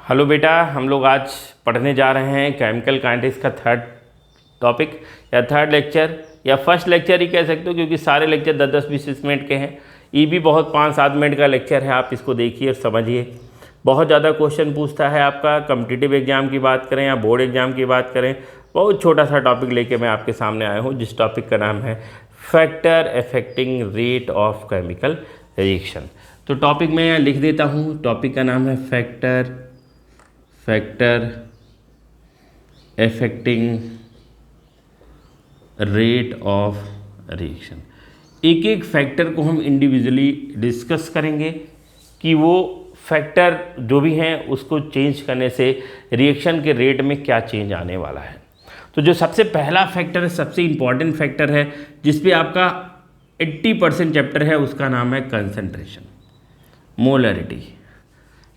Hello बेटा, हम लोग आज पढ़ने जा रहे हैं केमिकल काइनेटिक्स का थर्ड टॉपिक या थर्ड लेक्चर या फर्स्ट लेक्चर ही कह सकते हो, क्योंकि सारे लेक्चर 10-20 मिनट के हैं। ये भी बहुत 5-7 मिनट का लेक्चर है। आप इसको देखिए और समझिए। बहुत ज़्यादा क्वेश्चन पूछता है आपका। कॉम्पिटिटिव एग्जाम की बात करें या बोर्ड एग्जाम की बात करें, बहुत छोटा सा टॉपिक लेके मैं आपके सामने आया हूँ, जिस टॉपिक का नाम है factor affecting rate of chemical reaction. तो टॉपिक मैं यहाँ लिख देता हूँ। टॉपिक का नाम है factor affecting rate of reaction. एक एक फैक्टर को हम इंडिविजुअली डिस्कस करेंगे कि वो फैक्टर जो भी हैं उसको चेंज करने से रिएक्शन के रेट में क्या चेंज आने वाला है। तो जो सबसे पहला फैक्टर है, सबसे इम्पॉर्टेंट फैक्टर है, जिस पे आपका 80% चैप्टर है, उसका नाम है कंसंट्रेशन, मोलरिटी।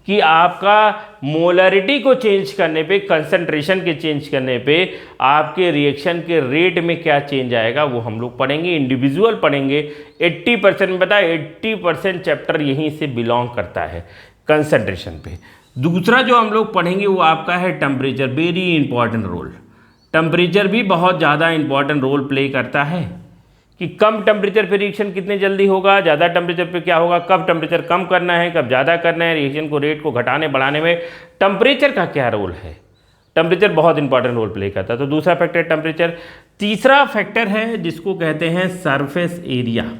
कि आपका मोलरिटी को चेंज करने पे, कंसंट्रेशन के चेंज करने पे आपके रिएक्शन के रेट में क्या चेंज आएगा, वो हम लोग पढ़ेंगे, इंडिविजुअल पढ़ेंगे। 80% में बताया, 80% चैप्टर यहीं से बिलोंग करता है कंसंट्रेशन पे। दूसरा जो हम लोग पढ़ेंगे वो आपका है temperature, very important role. Temperature भी बहुत ज़्यादा इंपॉर्टेंट रोल प्ले करता है कि कम टेम्परेचर पे रिएक्शन कितने जल्दी होगा, ज़्यादा टेम्परेचर पे क्या होगा, कब टेम्परेचर कम करना है, कब ज़्यादा करना है, रिएक्शन को रेट को घटाने बढ़ाने में टेम्परेचर का क्या रोल है। टेम्परेचर बहुत इंपॉर्टेंट रोल प्ले करता है। तो दूसरा फैक्टर टेम्परेचर। तीसरा फैक्टर है जिसको कहते हैं सरफेस एरिया।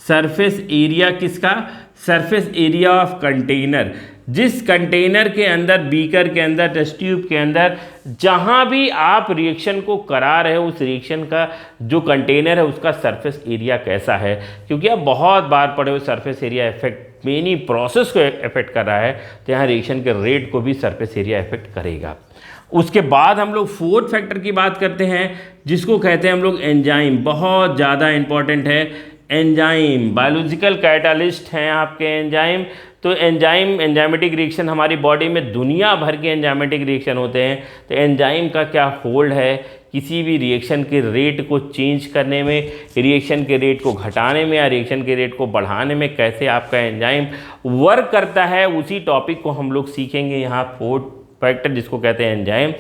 सरफेस एरिया किसका? Surface area of container. जिस कंटेनर के अंदर, बीकर के अंदर, टेस्ट ट्यूब के अंदर, जहाँ भी आप रिएक्शन को करा रहे हो, उस रिएक्शन का जो कंटेनर है उसका सरफेस एरिया कैसा है। क्योंकि आप बहुत बार पढ़े हो surface area effect many process को इफेक्ट कर रहा है, तो यहाँ रिएक्शन के रेट को भी सरफेस एरिया इफेक्ट करेगा। उसके बाद हम लोग फोर्थ फैक्टर की बात करते हैं, जिसको कहते हैं हम लोग एंजाइम। बहुत ज़्यादा इंपॉर्टेंट है एंजाइम। बायोलॉजिकल कैटालिस्ट हैं आपके एंजाइम। तो एंजाइम, एंजाइमेटिक रिएक्शन, हमारी बॉडी में दुनिया भर के एंजाइमेटिक रिएक्शन होते हैं। तो एंजाइम का क्या होल्ड है किसी भी रिएक्शन के रेट को चेंज करने में, रिएक्शन के रेट को घटाने में या रिएक्शन के रेट को बढ़ाने में, कैसे आपका एंजाइम वर्क करता है, उसी टॉपिक को हम लोग सीखेंगे यहाँ फोर्थ फैक्टर, जिसको कहते हैं एंजाइम।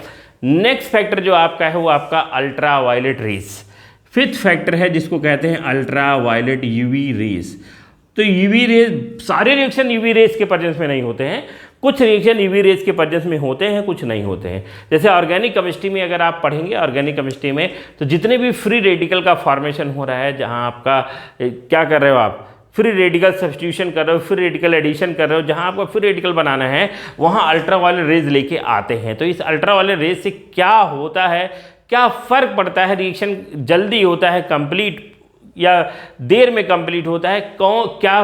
नेक्स्ट फैक्टर जो आपका है वो आपका ultraviolet rays. Fifth factor है जिसको कहते हैं अल्ट्रा वायलेट यूवी रेज। तो यूवी रेज, सारे रिएक्शन यूवी रेज के प्रेजेंस में नहीं होते हैं, कुछ रिएक्शन यूवी रेज के प्रेजेंस में होते हैं, कुछ नहीं होते हैं। जैसे ऑर्गेनिक केमिस्ट्री में अगर आप पढ़ेंगे, ऑर्गेनिक केमिस्ट्री में तो जितने भी फ्री रेडिकल का फॉर्मेशन हो रहा है, जहां आपका क्या कर रहे हो, आप फ्री रेडिकल सब्स्टिट्यूशन कर रहे हो, फ्री रेडिकल एडिशन कर रहे हो, जहां आपको फ्री रेडिकल बनाना है, वहां अल्ट्रा वायलेट रेज लेके आते हैं। तो इस अल्ट्रा वायलेट रेज से क्या होता है, क्या फ़र्क पड़ता है, रिएक्शन जल्दी होता है कंप्लीट या देर में कंप्लीट होता है, क्या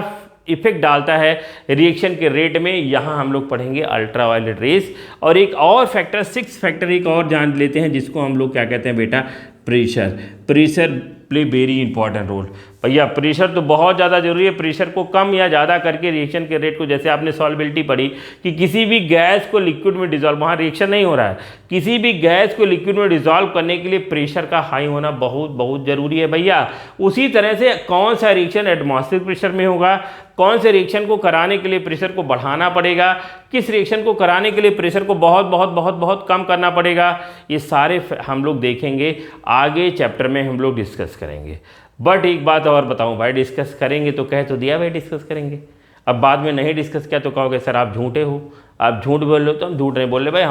इफेक्ट डालता है रिएक्शन के रेट में, यहाँ हम लोग पढ़ेंगे अल्ट्रा वायलेट रेज। और एक और फैक्टर, सिक्स फैक्टर एक और जान लेते हैं, जिसको हम लोग क्या कहते हैं बेटा, pressure. Pressure play very important role. भैया प्रेशर तो बहुत ज़्यादा जरूरी है। प्रेशर को कम या ज़्यादा करके रिएक्शन के रेट को, जैसे आपने सॉल्बिलिटी पढ़ी कि किसी भी गैस को लिक्विड में डिजॉल्व, वहाँ रिएक्शन नहीं हो रहा है, किसी भी गैस को लिक्विड में डिजॉल्व करने के लिए प्रेशर का हाई होना बहुत बहुत ज़रूरी है भैया। उसी तरह से कौन सा रिएक्शन एटमॉस्फेरिक प्रेशर में होगा, कौन से रिएक्शन को कराने के लिए प्रेशर को बढ़ाना पड़ेगा, किस रिएक्शन को कराने के लिए प्रेशर को बहुत बहुत बहुत बहुत कम करना पड़ेगा, ये सारे हम लोग देखेंगे आगे चैप्टर में, हम लोग डिस्कस करेंगे। बट एक बात और बताऊं भाई, डिस्कस करेंगे तो कह तो दिया भाई डिस्कस करेंगे, अब बाद में नहीं डिस्कस किया तो कहोगे सर आप झूठे हो, आप झूठ बोल रहे हो। तो हम झूठ नहीं बोल रहे भाई,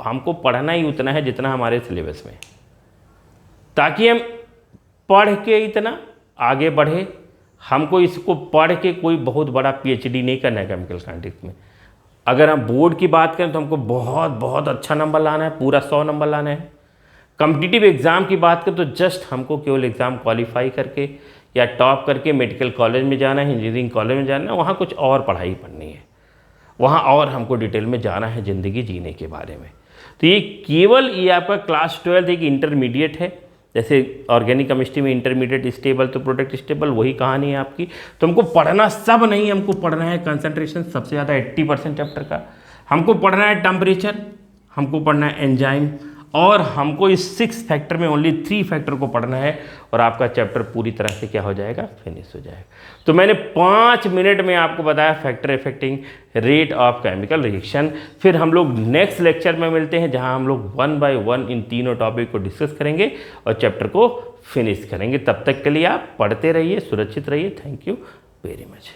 हमको पढ़ना ही उतना है जितना हमारे सिलेबस में, ताकि हम पढ़ के इतना आगे बढ़े। हमको इसको पढ़ के कोई बहुत बड़ा PhD नहीं करना है केमिकल काइनेटिक्स में। अगर हम बोर्ड की बात करें तो हमको बहुत बहुत अच्छा नंबर लाना है, पूरा 100 नंबर लाना है। कॉम्पिटिटिव एग्ज़ाम की बात करें तो जस्ट हमको केवल एग्ज़ाम क्वालिफाई करके या टॉप करके मेडिकल कॉलेज में जाना है, इंजीनियरिंग कॉलेज में जाना है, वहाँ कुछ और पढ़ाई पढ़नी है, वहाँ और हमको डिटेल में जाना है ज़िंदगी जीने के बारे में। तो ये केवल ये आपका क्लास 12 एक इंटरमीडिएट है। जैसे ऑर्गेनिक केमिस्ट्री में इंटरमीडिएट स्टेबल तो प्रोडक्ट स्टेबल, वही कहानी है आपकी। तो हमको पढ़ना सब नहीं, हमको पढ़ना है कंसंट्रेशन सबसे ज़्यादा 80% चैप्टर का, हमको पढ़ना है टेम्परेचर, हमको पढ़ना है एंजाइम, और हमको इस 6 फैक्टर में ओनली 3 फैक्टर को पढ़ना है और आपका चैप्टर पूरी तरह से क्या हो जाएगा, फिनिश हो जाएगा। तो मैंने 5 मिनट में आपको बताया factor affecting rate of chemical reaction. फिर हम लोग नेक्स्ट लेक्चर में मिलते हैं जहां हम लोग 1 बाय 1 इन तीनों टॉपिक को डिस्कस करेंगे और चैप्टर को फिनिश करेंगे। तब तक के लिए आप पढ़ते रहिए, सुरक्षित रहिए। Thank you very much.